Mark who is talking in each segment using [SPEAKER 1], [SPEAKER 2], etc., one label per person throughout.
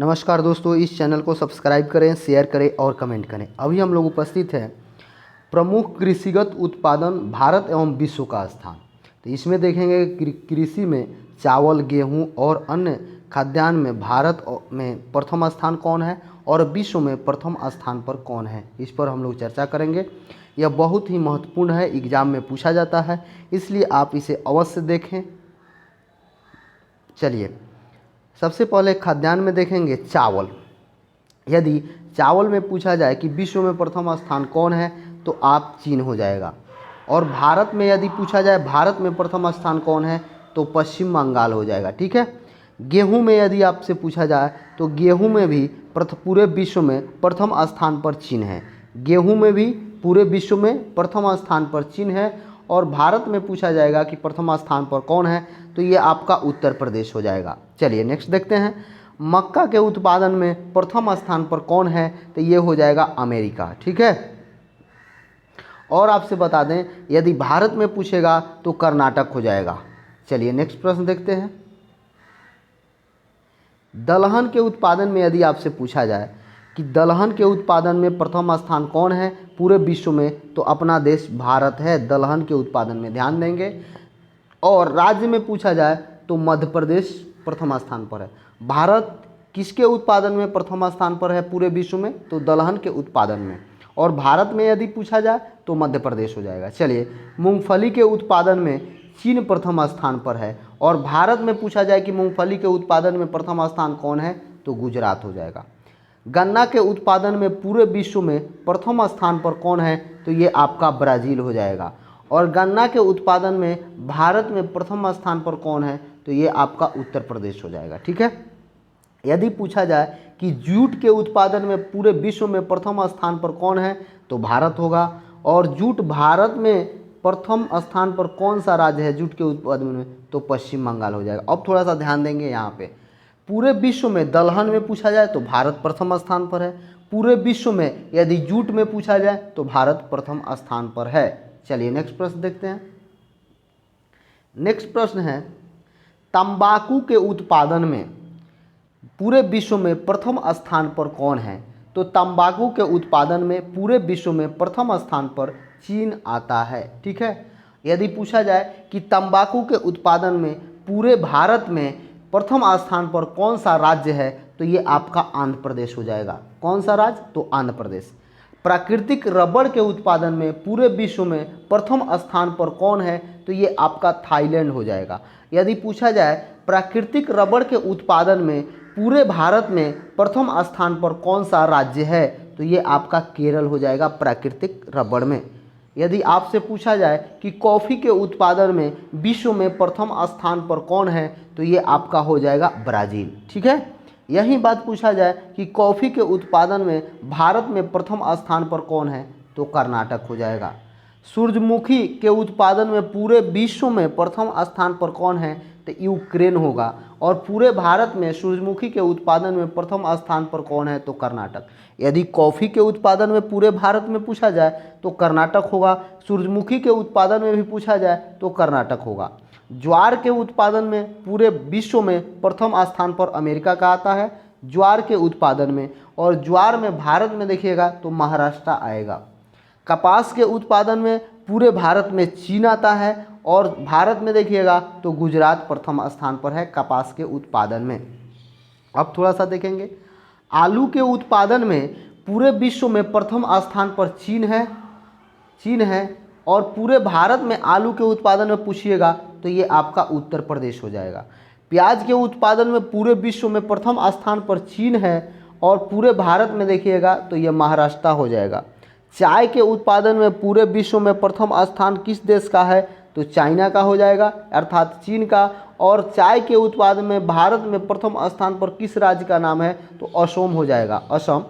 [SPEAKER 1] नमस्कार दोस्तों, इस चैनल को सब्सक्राइब करें, शेयर करें और कमेंट करें। अभी हम लोग उपस्थित हैं प्रमुख कृषिगत उत्पादन भारत एवं विश्व का स्थान। तो इसमें देखेंगे कृषि में चावल, गेहूं और अन्य खाद्यान्न में भारत में प्रथम स्थान कौन है और विश्व में प्रथम स्थान पर कौन है, इस पर हम लोग चर्चा करेंगे। यह बहुत ही महत्वपूर्ण है, एग्जाम में पूछा जाता है, इसलिए आप इसे अवश्य देखें। चलिए, सबसे पहले खाद्यान्न में देखेंगे चावल। यदि चावल में पूछा जाए कि विश्व में प्रथम स्थान कौन है तो आप चीन हो जाएगा। और भारत में यदि पूछा जाए भारत में प्रथम स्थान कौन है तो पश्चिम बंगाल हो जाएगा। ठीक है। गेहूं में यदि आपसे पूछा जाए तो गेहूं में भी पूरे विश्व में प्रथम स्थान पर चीन है। गेहूं में भी पूरे विश्व में प्रथम स्थान पर चीन है। और भारत में पूछा जाएगा कि प्रथम स्थान पर कौन है तो ये आपका उत्तर प्रदेश हो जाएगा। चलिए नेक्स्ट देखते हैं। मक्का के उत्पादन में प्रथम स्थान पर कौन है तो ये हो जाएगा अमेरिका। ठीक है। और आपसे बता दें यदि भारत में पूछेगा तो कर्नाटक हो जाएगा। चलिए नेक्स्ट प्रश्न देखते हैं। दलहन के उत्पादन में यदि आपसे पूछा जाए कि दलहन के उत्पादन में प्रथम स्थान कौन है पूरे विश्व में तो अपना देश भारत है दलहन के उत्पादन में, ध्यान देंगे। और राज्य में पूछा जाए तो मध्य प्रदेश प्रथम स्थान पर है। भारत किसके उत्पादन में प्रथम स्थान पर है पूरे विश्व में तो दलहन के उत्पादन में। और भारत में यदि पूछा जाए तो मध्य प्रदेश हो जाएगा। चलिए, मूंगफली के उत्पादन में चीन प्रथम स्थान पर है। और भारत में पूछा जाए कि मूंगफली के उत्पादन में प्रथम स्थान कौन है तो गुजरात हो जाएगा। गन्ना के उत्पादन में पूरे विश्व में प्रथम स्थान पर कौन है तो ये आपका ब्राज़ील हो जाएगा। और गन्ना के उत्पादन में भारत में प्रथम स्थान पर कौन है तो ये आपका उत्तर प्रदेश हो जाएगा। ठीक है। यदि पूछा जाए कि जूट के उत्पादन में पूरे विश्व में प्रथम स्थान पर कौन है तो भारत होगा। और जूट भारत में प्रथम स्थान पर कौन सा राज्य है जूट के उत्पादन में तो पश्चिम बंगाल हो जाएगा। अब थोड़ा सा ध्यान देंगे यहाँ पे, पूरे विश्व में दलहन में पूछा जाए तो भारत प्रथम स्थान पर है। पूरे विश्व में यदि जूट में पूछा जाए तो भारत प्रथम स्थान पर है। चलिए नेक्स्ट प्रश्न देखते हैं। नेक्स्ट प्रश्न है, तंबाकू के उत्पादन में पूरे विश्व में प्रथम स्थान पर कौन है तो तंबाकू के उत्पादन में पूरे विश्व में प्रथम स्थान पर चीन आता है। ठीक है। यदि पूछा जाए कि तंबाकू के उत्पादन में पूरे भारत में प्रथम स्थान पर कौन सा राज्य है तो ये आपका आंध्र प्रदेश हो जाएगा। कौन सा राज्य तो आंध्र प्रदेश। प्राकृतिक रबड़ के उत्पादन में पूरे विश्व में प्रथम स्थान पर कौन है तो ये आपका थाईलैंड हो जाएगा। यदि पूछा जाए प्राकृतिक रबड़ के उत्पादन में पूरे भारत में प्रथम स्थान पर कौन सा राज्य है तो ये आपका केरल हो जाएगा प्राकृतिक रबड़ में। यदि आपसे पूछा जाए कि कॉफ़ी के उत्पादन में विश्व में प्रथम स्थान पर कौन है तो ये आपका हो जाएगा ब्राज़ील। ठीक है। यही बात पूछा जाए कि कॉफ़ी के उत्पादन में भारत में प्रथम स्थान पर कौन है तो कर्नाटक हो जाएगा। सूरजमुखी के उत्पादन में पूरे विश्व में प्रथम स्थान पर कौन है तो यूक्रेन होगा। और पूरे भारत में सूरजमुखी के उत्पादन में प्रथम स्थान पर कौन है तो कर्नाटक। यदि कॉफ़ी के उत्पादन में पूरे भारत में पूछा जाए तो कर्नाटक होगा। सूरजमुखी के उत्पादन में भी पूछा जाए तो कर्नाटक होगा। ज्वार के उत्पादन में पूरे विश्व में प्रथम स्थान पर अमेरिका का आता है ज्वार के उत्पादन में। और ज्वार में भारत में देखिएगा तो महाराष्ट्र आएगा। कपास के उत्पादन में पूरे भारत में चीन आता है। और भारत में देखिएगा तो गुजरात प्रथम स्थान पर है कपास के उत्पादन में। अब थोड़ा सा देखेंगे, आलू के उत्पादन में पूरे विश्व में प्रथम स्थान पर चीन है। और पूरे भारत में आलू के उत्पादन में पूछिएगा तो ये आपका उत्तर प्रदेश हो जाएगा। प्याज के उत्पादन में पूरे विश्व में प्रथम स्थान पर चीन है। और पूरे भारत में देखिएगा तो ये महाराष्ट्र हो जाएगा। चाय के उत्पादन में पूरे विश्व में प्रथम स्थान किस देश का है तो चाइना का हो जाएगा, अर्थात चीन का। और चाय के उत्पादन में भारत में प्रथम स्थान पर किस राज्य का नाम है तो असम हो जाएगा, असम।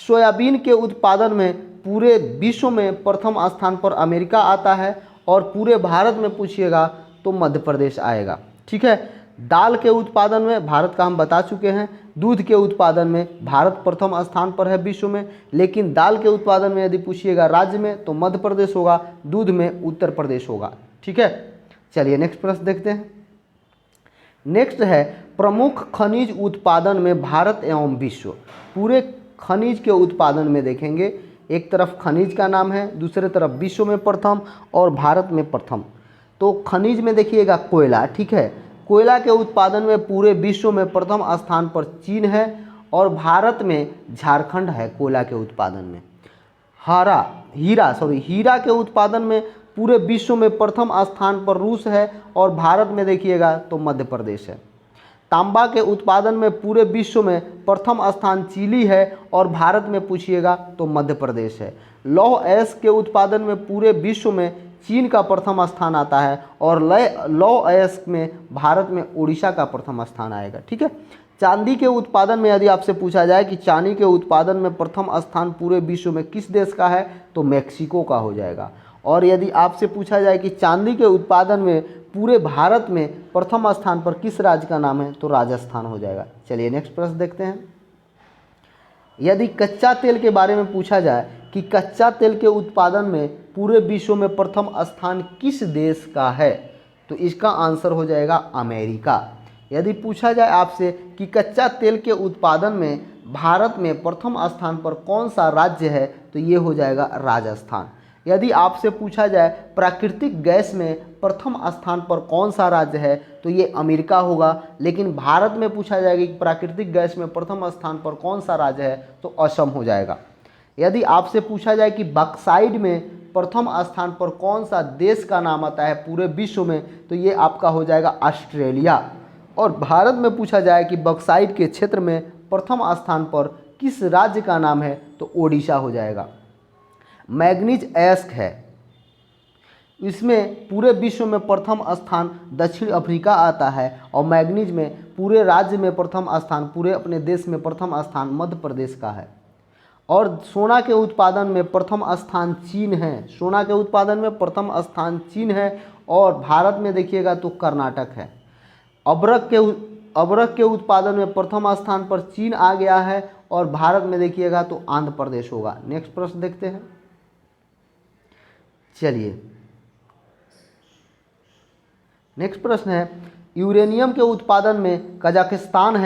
[SPEAKER 1] सोयाबीन के उत्पादन में पूरे विश्व में प्रथम स्थान पर अमेरिका आता है। और पूरे भारत में पूछिएगा तो मध्य प्रदेश आएगा। ठीक है। दाल के उत्पादन में भारत का हम बता चुके हैं। दूध के उत्पादन में भारत प्रथम स्थान पर है विश्व में, लेकिन दाल के उत्पादन में यदि पूछिएगा राज्य में तो मध्य प्रदेश होगा, दूध में उत्तर प्रदेश होगा। ठीक है। चलिए नेक्स्ट प्रश्न देखते हैं। नेक्स्ट है प्रमुख खनिज उत्पादन में भारत एवं विश्व। पूरे खनिज के उत्पादन में देखेंगे, एक तरफ खनिज का नाम है, दूसरे तरफ विश्व में प्रथम और भारत में प्रथम। तो खनिज में देखिएगा कोयला, ठीक है, कोयला के उत्पादन में पूरे विश्व में प्रथम स्थान पर चीन है और भारत में झारखंड है कोयला के उत्पादन में। हीरा के उत्पादन में पूरे विश्व में प्रथम स्थान पर रूस है और भारत में देखिएगा तो मध्य प्रदेश है। तांबा के उत्पादन में पूरे विश्व में प्रथम स्थान चिली है और भारत में पूछिएगा तो मध्य प्रदेश है। लौह अयस्क के उत्पादन में पूरे विश्व में चीन का प्रथम स्थान आता है और लौह अयस्क में भारत में उड़ीसा का प्रथम स्थान आएगा, ठीक है। चांदी के उत्पादन में यदि आपसे पूछा जाए कि चांदी के उत्पादन में प्रथम स्थान पूरे विश्व में किस देश का है, तो मैक्सिको का हो जाएगा। और यदि आपसे पूछा जाए कि चांदी के उत्पादन में पूरे भारत में प्रथम स्थान पर किस राज्य का नाम है, तो राजस्थान हो जाएगा। चलिए नेक्स्ट प्रश्न देखते हैं। यदि कच्चा तेल के बारे में पूछा जाए कि कच्चा तेल के उत्पादन में पूरे विश्व में प्रथम स्थान किस देश का है, तो इसका आंसर हो जाएगा अमेरिका। यदि पूछा जाए आपसे कि कच्चा तेल के उत्पादन में भारत में प्रथम स्थान पर कौन सा राज्य है, तो ये हो जाएगा राजस्थान। यदि आपसे पूछा जाए प्राकृतिक गैस में प्रथम स्थान पर कौन सा राज्य है, तो ये अमेरिका होगा। लेकिन भारत में पूछा जाएगा कि प्राकृतिक गैस में प्रथम स्थान पर कौन सा राज्य है, तो असम हो जाएगा। यदि आपसे पूछा जाए कि बॉक्साइट में प्रथम स्थान पर कौन सा देश का नाम आता है पूरे विश्व में, तो ये आपका हो जाएगा ऑस्ट्रेलिया। और भारत में पूछा जाए कि बॉक्साइट के क्षेत्र में प्रथम स्थान पर किस राज्य का नाम है, तो ओडिशा हो जाएगा। मैग्नीज अयस्क है, इसमें पूरे विश्व में प्रथम स्थान दक्षिण अफ्रीका आता है और मैग्नीज में पूरे राज्य में प्रथम स्थान, पूरे अपने देश में प्रथम स्थान मध्य प्रदेश का है। और सोना के उत्पादन में प्रथम स्थान चीन है, सोना के उत्पादन में प्रथम स्थान चीन है और भारत में देखिएगा तो कर्नाटक है। अबरख के उत्पादन में प्रथम स्थान पर चीन आ गया है और भारत में देखिएगा तो आंध्र प्रदेश होगा। नेक्स्ट प्रश्न देखते हैं। चलिए नेक्स्ट प्रश्न है, यूरेनियम के उत्पादन में कजाकिस्तान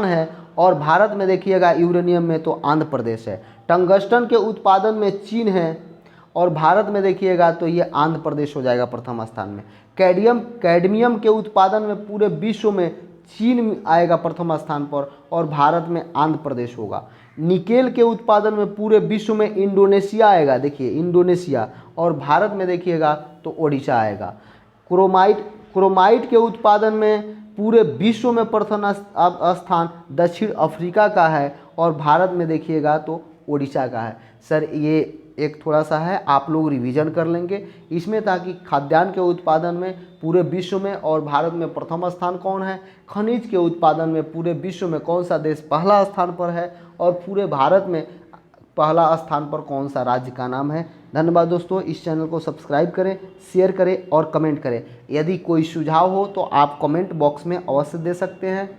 [SPEAKER 1] है और भारत में देखिएगा यूरेनियम में तो आंध्र प्रदेश है। टंगस्टन के उत्पादन में चीन है और भारत में देखिएगा तो ये आंध्र प्रदेश हो जाएगा प्रथम स्थान में। कैडमियम के उत्पादन में पूरे विश्व में चीन आएगा प्रथम स्थान पर और भारत में आंध्र प्रदेश होगा। निकेल के उत्पादन में पूरे विश्व में इंडोनेशिया आएगा, देखिए इंडोनेशिया, और भारत में देखिएगा तो ओडिशा आएगा। क्रोमाइट के उत्पादन में पूरे विश्व में प्रथम स्थान दक्षिण अफ्रीका का है और भारत में देखिएगा तो ओडिशा का है। सर ये एक थोड़ा सा है, आप लोग रिवीजन कर लेंगे इसमें, ताकि खाद्यान्न के उत्पादन में पूरे विश्व में और भारत में प्रथम स्थान कौन है, खनिज के उत्पादन में पूरे विश्व में कौन सा देश पहला स्थान पर है और पूरे भारत में पहला स्थान पर कौन सा राज्य का नाम है। धन्यवाद दोस्तों, इस चैनल को सब्सक्राइब करें, शेयर करें और कमेंट करें। यदि कोई सुझाव हो तो आप कमेंट बॉक्स में अवश्य दे सकते हैं।